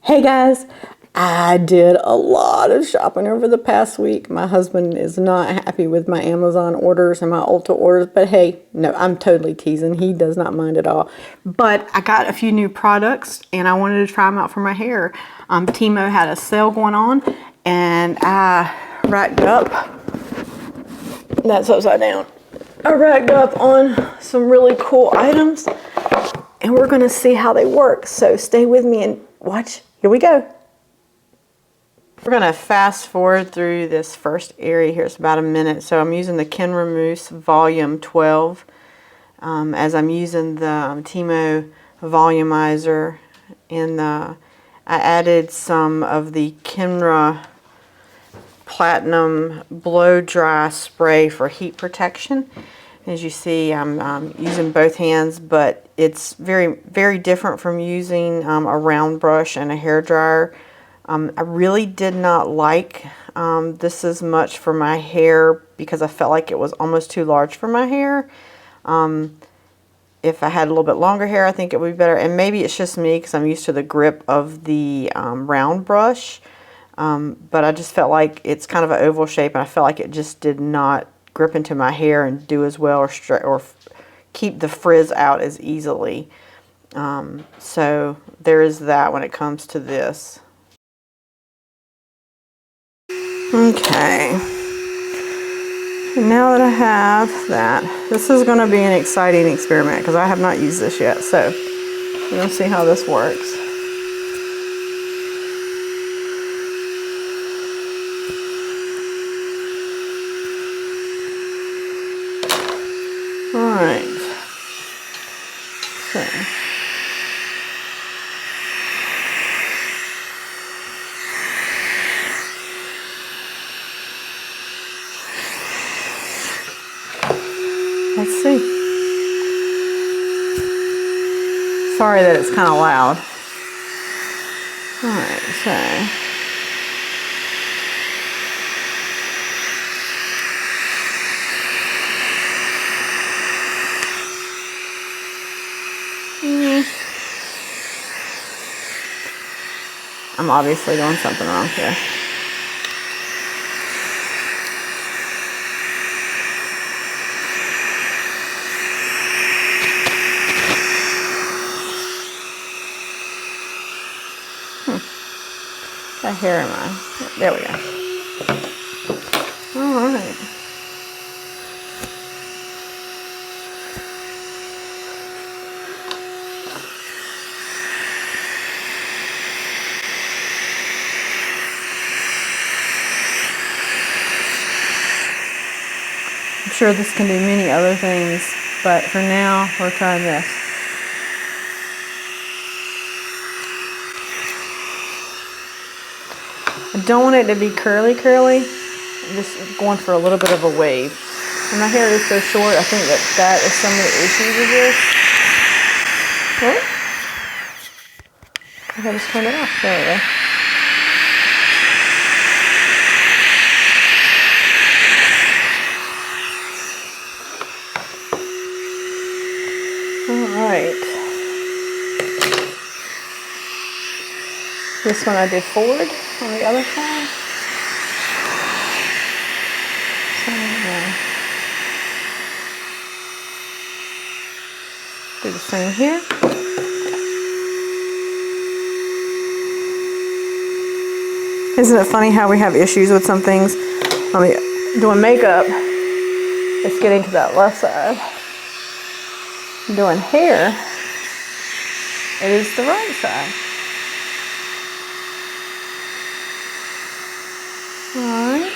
Hey guys, I did a lot of shopping over the past week. My husband is not happy with my Amazon orders and my Ulta orders, but hey, no, I'm totally teasing. He does not mind at all. But I got a few new products and I wanted to try them out for my hair. Tymo had a sale going on and I racked up, that's upside down. I racked up on some really cool items and we're gonna see how they work. So stay with me and watch. Here we go. We're going to fast forward through this first area here. It's about a minute. So I'm using the Kenra Mousse Volume 12 as I'm using the Tymo Volumizer. And I added some of the Kenra Platinum Blow Dry Spray for heat protection. As you see, I'm using both hands, but it's very different from using a round brush and a hair dryer. I really did not like this as much for my hair because I felt like it was almost too large for my hair. If I had a little bit longer hair, I think it would be better. And maybe it's just me because I'm used to the grip of the round brush. But I just felt like it's kind of an oval shape, and I felt like it just did not grip into my hair and do as well or keep the frizz out as easily. So there is that when it comes to this. Okay, now that I have that, this is going to be an exciting experiment because I have not used this yet, so we're going to see how this works. Alright, so let's see. Sorry that it's kind of loud. Alright, so I'm obviously doing something wrong here. Got hair in mine. There we go. Alright. I'm sure this can do many other things, but for now, we're trying this. I don't want it to be curly. I'm just going for a little bit of a wave. And my hair is so short, I think that is some of the issues with this. Oh. I just turned it off. There we go. Alright. This one I did forward on the other side. So do the same here. Isn't it funny how we have issues with some things? Doing makeup, it's getting to that left side. Doing hair, it is the right side. Alright.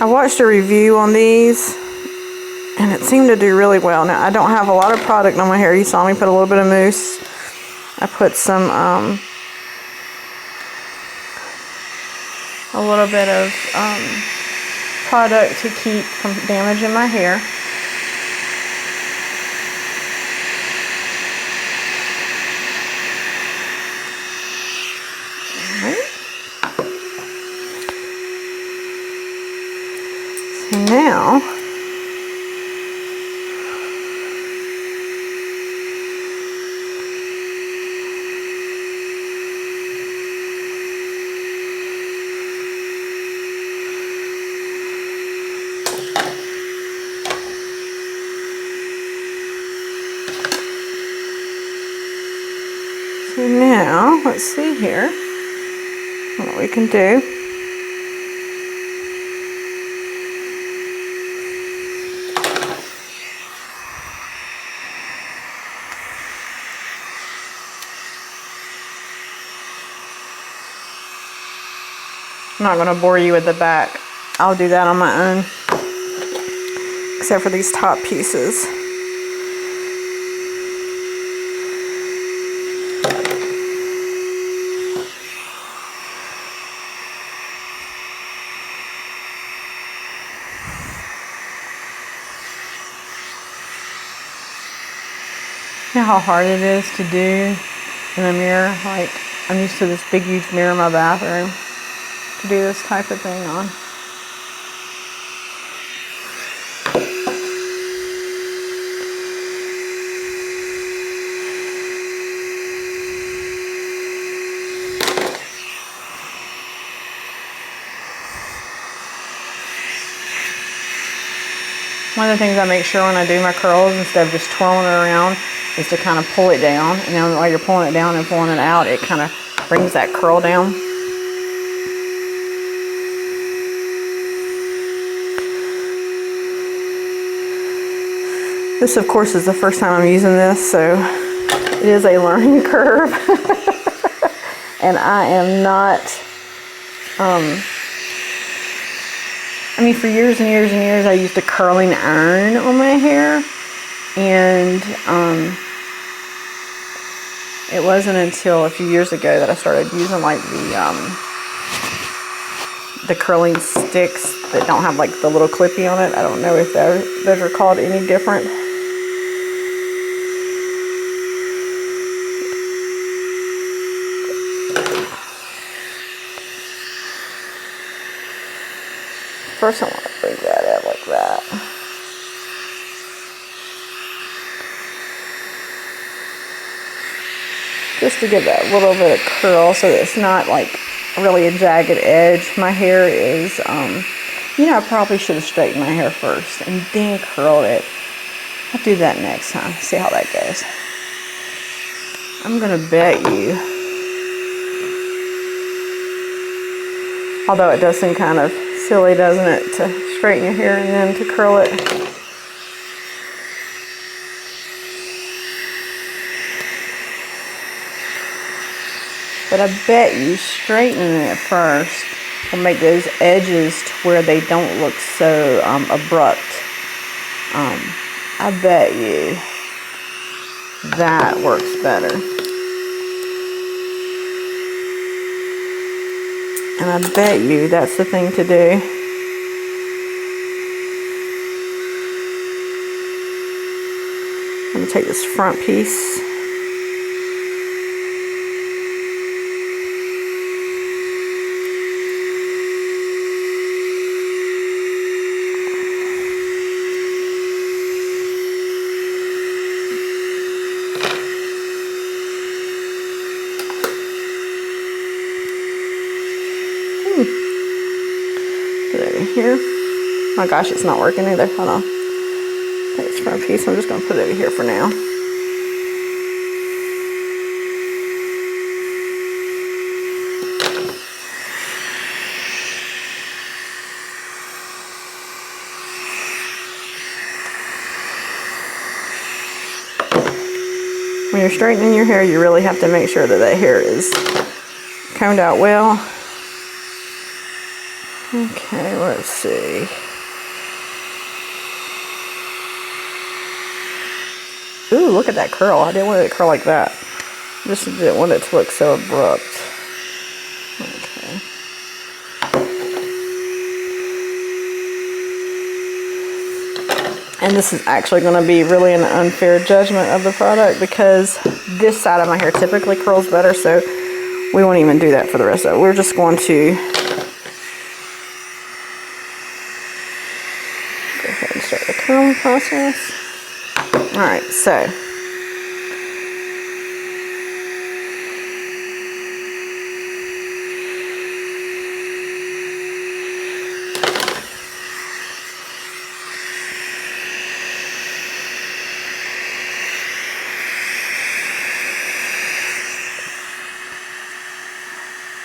I watched a review on these and it seemed to do really well. Now I don't have a lot of product on my hair. You saw me put a little bit of mousse. I put some a little bit of product to keep from damaging my hair. So now So now, let's see here what we can do. I'm not going to bore you with the back. I'll do that on my own, except for these top pieces. You know how hard it is to do in a mirror? Like, I'm used to this big, huge mirror in my bathroom to do this type of thing on. One of the things I make sure when I do my curls, instead of just twirling it around, is to kind of pull it down. And then while you're pulling it down and pulling it out, it kind of brings that curl down. This, of course, is the first time I'm using this, so it is a learning curve. And I am not, I mean, for years and years and years, I used a curling iron on my hair, and it wasn't until a few years ago that I started using like the curling sticks that don't have like the little clippy on it. I don't know if those are called any different. First, I want to bring that out like that. Just to give that little bit of curl so that it's not like really a jagged edge. My hair is, you know, I probably should have straightened my hair first and then curled it. I'll do that next time, see how that goes. I'm gonna bet you, although it does seem kind of silly, doesn't it, to straighten your hair and then to curl it. But I bet you straightening it first will make those edges to where they don't look so abrupt. I bet you that works better. And I bet you that's the thing to do. I'm going to take this front piece. Put it over here. Oh gosh, it's not working either. Hold on. Take this front piece. I'm just going to put it over here for now. When you're straightening your hair, you really have to make sure that that hair is combed out well. Okay, let's see. Ooh, look at that curl. I didn't want it to curl like that. Just didn't want it to look so abrupt. Okay. And this is actually going to be really an unfair judgment of the product because this side of my hair typically curls better, so we won't even do that for the rest of it. We're just going to go ahead and start the curling process. Alright, so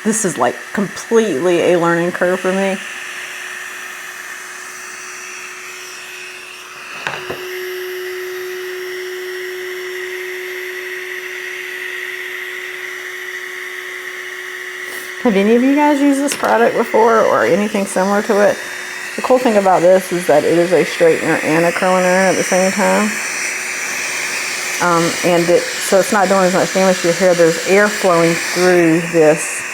This is like completely a learning curve for me. Have any of you guys used this product before or anything similar to it? The cool thing about this is that it is a straightener and a curler at the same time. So it's not doing as much damage to your hair. There's air flowing through this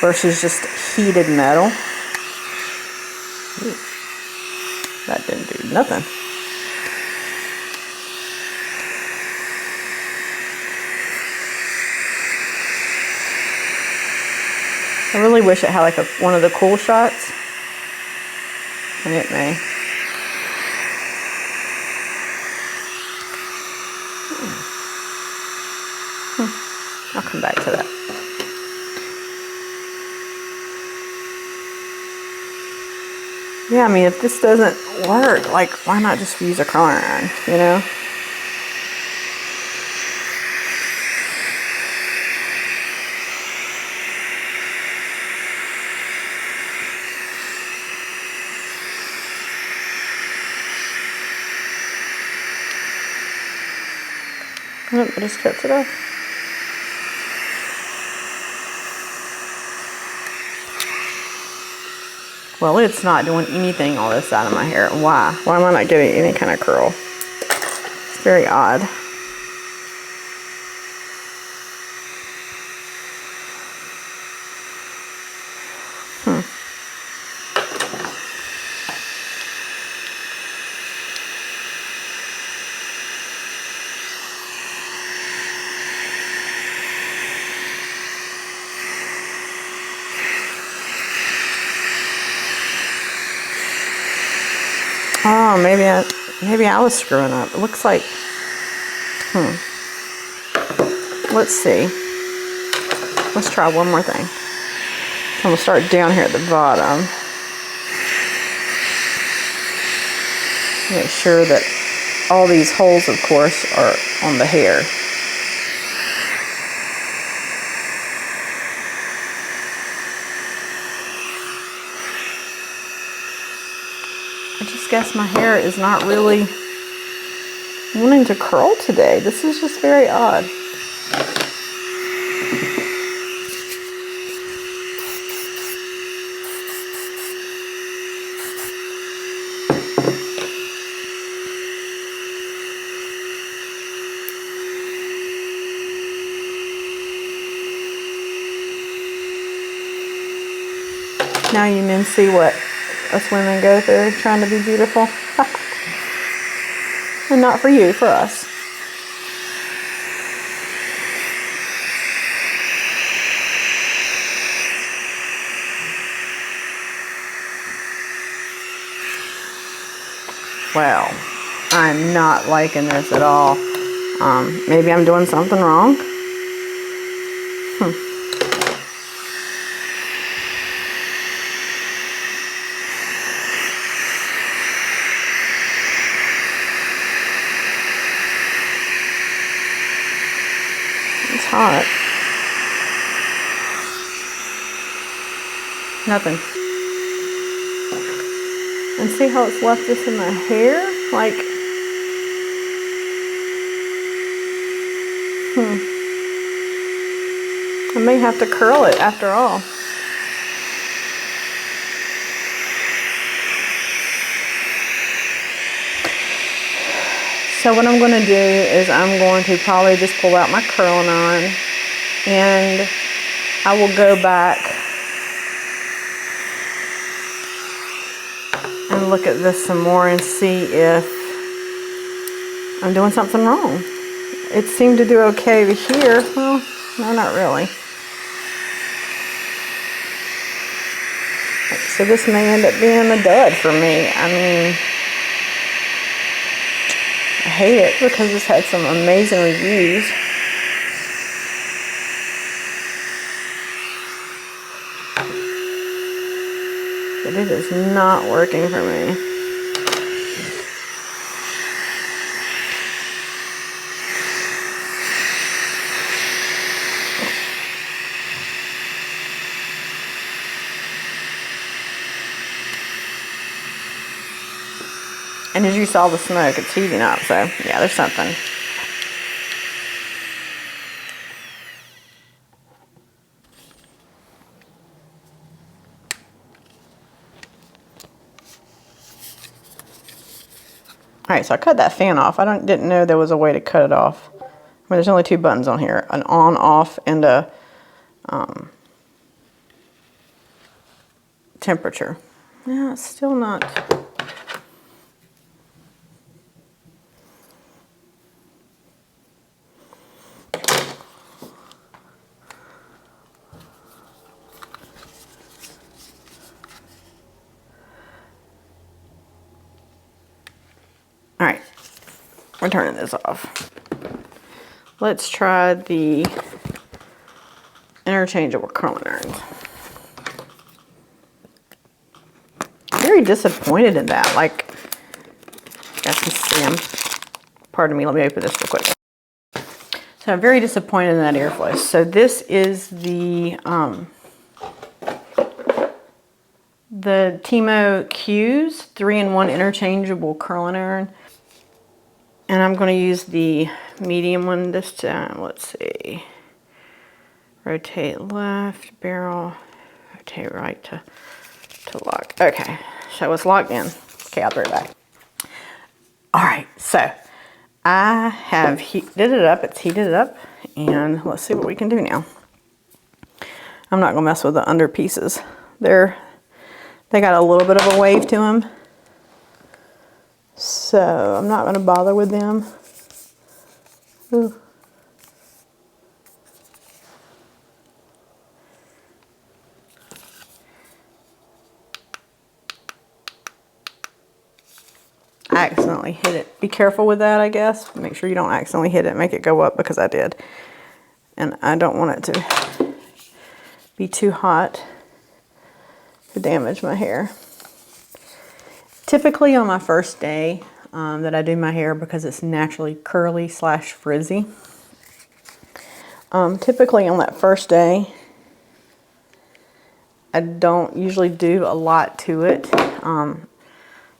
versus just heated metal. Ooh, that didn't do nothing. I really wish it had like one of the cool shots, and it may. I'll come back to that. Yeah, I mean, if this doesn't work, like, why not just use a curling iron, you know? Nope, I just stripped it off. Well, it's not doing anything on this side of my hair. Why? Why am I not getting any kind of curl? It's very odd. Oh, maybe I was screwing up. It looks like, let's see. Let's try one more thing. I'm gonna start down here at the bottom. Make sure that all these holes, of course, are on the hair. I just guess my hair is not really wanting to curl today. This is just very odd. Now you men see what us women go through trying to be beautiful. And not for you, for us. Well, I'm not liking this at all. Maybe I'm doing something wrong. It's hot. Nothing. And see how it's left this in my hair? Like, I may have to curl it after all. So what I'm going to do is I'm going to probably just pull out my curling iron, and I will go back and look at this some more and see if I'm doing something wrong. It seemed to do okay over here. Well, no, not really. So this may end up being a dud for me. I mean, I hate it because it's had some amazing reviews. But it is not working for me. And as you saw the smoke, it's heating up, so yeah, there's something. All right, so I cut that fan off. I didn't know there was a way to cut it off. I mean, there's only two buttons on here, an on, off, and a temperature. Yeah, it's still not. All right, we're turning this off. Let's try the interchangeable curling irons. Very disappointed in that. Like, got some steam. Pardon me, let me open this real quick. So I'm very disappointed in that airflow. So this is the Tymo Q's 3-in-1 interchangeable curling iron. And I'm going to use the medium one this time. Let's see. Rotate left, barrel, rotate right to lock. Okay, so it's locked in. Okay, I'll throw it back. All right, so I have heated it up. It's heated it up, and let's see what we can do now. I'm not gonna mess with the under pieces. They got a little bit of a wave to them, so I'm not gonna bother with them. Ooh. I accidentally hit it. Be careful with that, I guess. Make sure you don't accidentally hit it, make it go up, because I did. And I don't want it to be too hot to damage my hair. Typically on my first day that I do my hair, because it's naturally curly / frizzy, typically on that first day, I don't usually do a lot to it.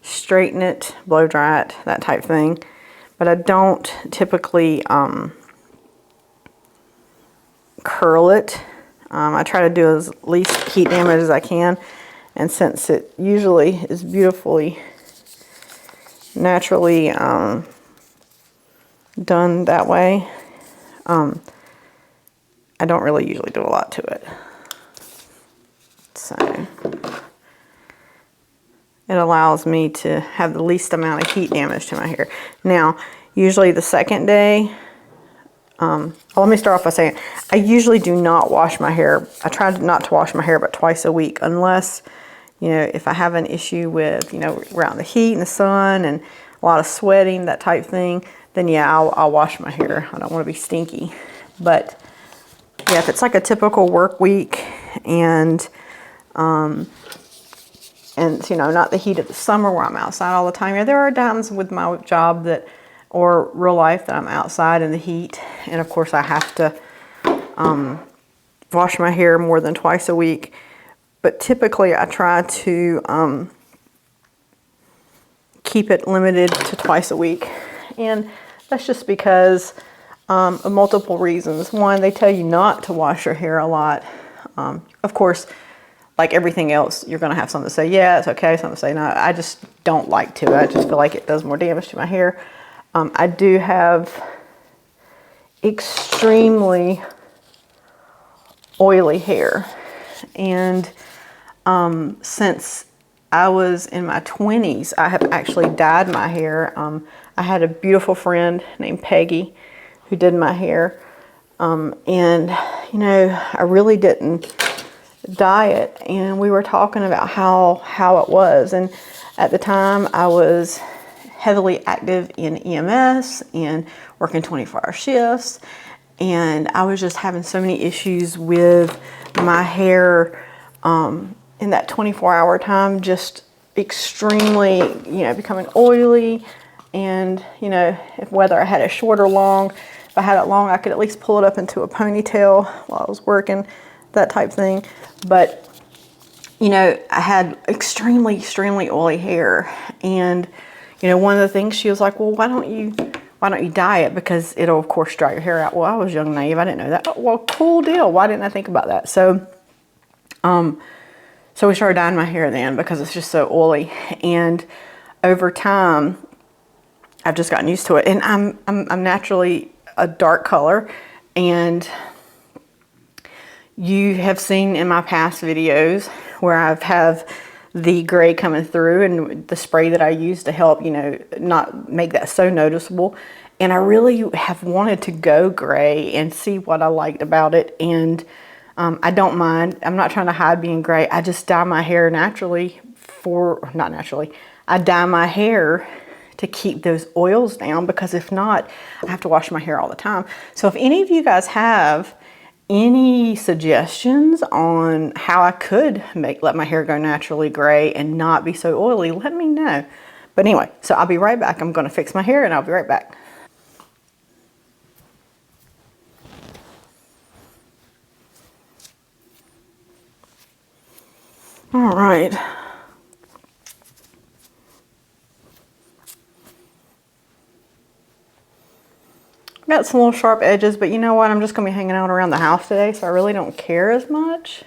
Straighten it, blow dry it, that type thing. But I don't typically curl it. I try to do as least heat damage as I can. And since it usually is beautifully, naturally done that way, I don't really usually do a lot to it. So it allows me to have the least amount of heat damage to my hair. Now, usually the second day, let me start off by saying, I usually do not wash my hair. I try not to wash my hair but twice a week, unless, you know, if I have an issue with, you know, around the heat and the sun and a lot of sweating, that type thing, then yeah, I'll wash my hair. I don't want to be stinky. But yeah, if it's like a typical work week and you know, not the heat of the summer where I'm outside all the time. Yeah, there are times with my job that, or real life, that I'm outside in the heat, and of course I have to wash my hair more than twice a week. But typically I try to keep it limited to twice a week, and that's just because of multiple reasons. One, they tell you not to wash your hair a lot. Of course, like everything else, you're going to have something to say, yeah, it's okay, something to say, no. I just don't like to. I just feel like it does more damage to my hair. I do have extremely oily hair. And since I was in my 20s, I have actually dyed my hair. I had a beautiful friend named Peggy who did my hair. And, you know, I really didn't dye it, and we were talking about how it was. And at the time I was heavily active in EMS and working 24-hour shifts, and I was just having so many issues with my hair in that 24-hour time, just extremely, you know, becoming oily. And, you know, whether I had it short or long, if I had it long, I could at least pull it up into a ponytail while I was working, that type thing. But, you know, I had extremely oily hair, and, You know, one of the things she was like, well, why don't you dye it? Because it'll, of course, dry your hair out. Well, I was young and naive. I didn't know that. Oh, well, cool deal. Why didn't I think about that? So, so we started dyeing my hair then because it's just so oily. And over time, I've just gotten used to it. And I'm naturally a dark color. And you have seen in my past videos where I've have the gray coming through and the spray that I use to help, you know, not make that so noticeable. And I really have wanted to go gray and see what I liked about it. And I don't mind. I'm not trying to hide being gray. I just dye my hair naturally not naturally. I dye my hair to keep those oils down, because if not, I have to wash my hair all the time. So if any of you guys have any suggestions on how I could let my hair go naturally gray and not be so oily, let me know. But anyway, so I'll be right back. I'm going to fix my hair and I'll be right back. All right. Got some little sharp edges, but you know what? I'm just going to be hanging out around the house today, so I really don't care as much.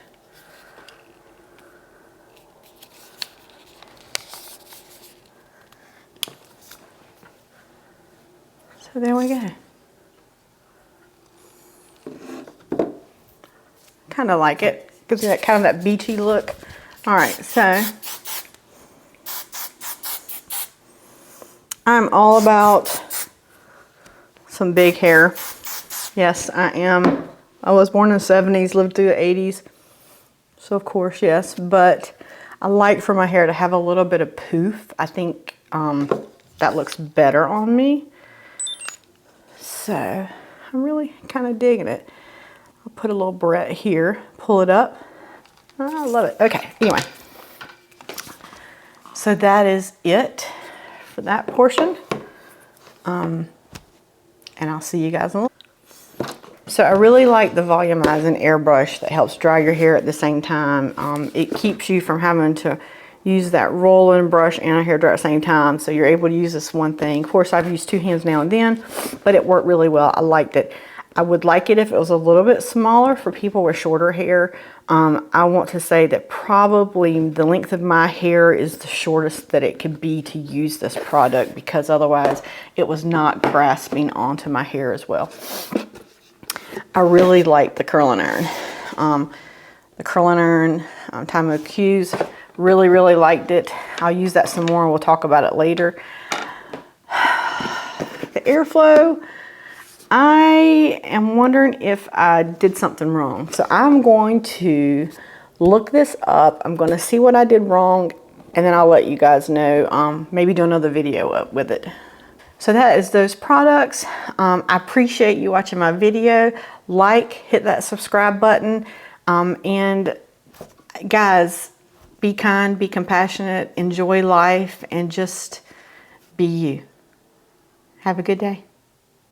So there we go. Kind of like it. Gives you that kind of that beachy look. All right, so I'm all about some big hair. Yes, I am. I was born in the 70s, lived through the 80s. So of course, yes, but I like for my hair to have a little bit of poof. I think that looks better on me. So I'm really kind of digging it. I'll put a little barrette here, pull it up. I love it. Okay, anyway. So that is it for that portion. And I'll see you guys in a little. So I really like the volumizing airbrush that helps dry your hair at the same time. It keeps you from having to use that rolling brush and a hairdryer at the same time. So you're able to use this one thing. Of course, I've used two hands now and then, but it worked really well. I liked it. I would like it if it was a little bit smaller for people with shorter hair. I want to say that probably the length of my hair is the shortest that it could be to use this product, because otherwise it was not grasping onto my hair as well. I really like the curling iron. The curling iron, Tymo Q's, really, really liked it. I'll use that some more and we'll talk about it later. The airflow, I am wondering if I did something wrong. So I'm going to look this up. I'm going to see what I did wrong, and then I'll let you guys know. Maybe do another video up with it. So that is those products. I appreciate you watching my video. Like, hit that subscribe button. And guys, be kind, be compassionate, enjoy life, and just be you. Have a good day.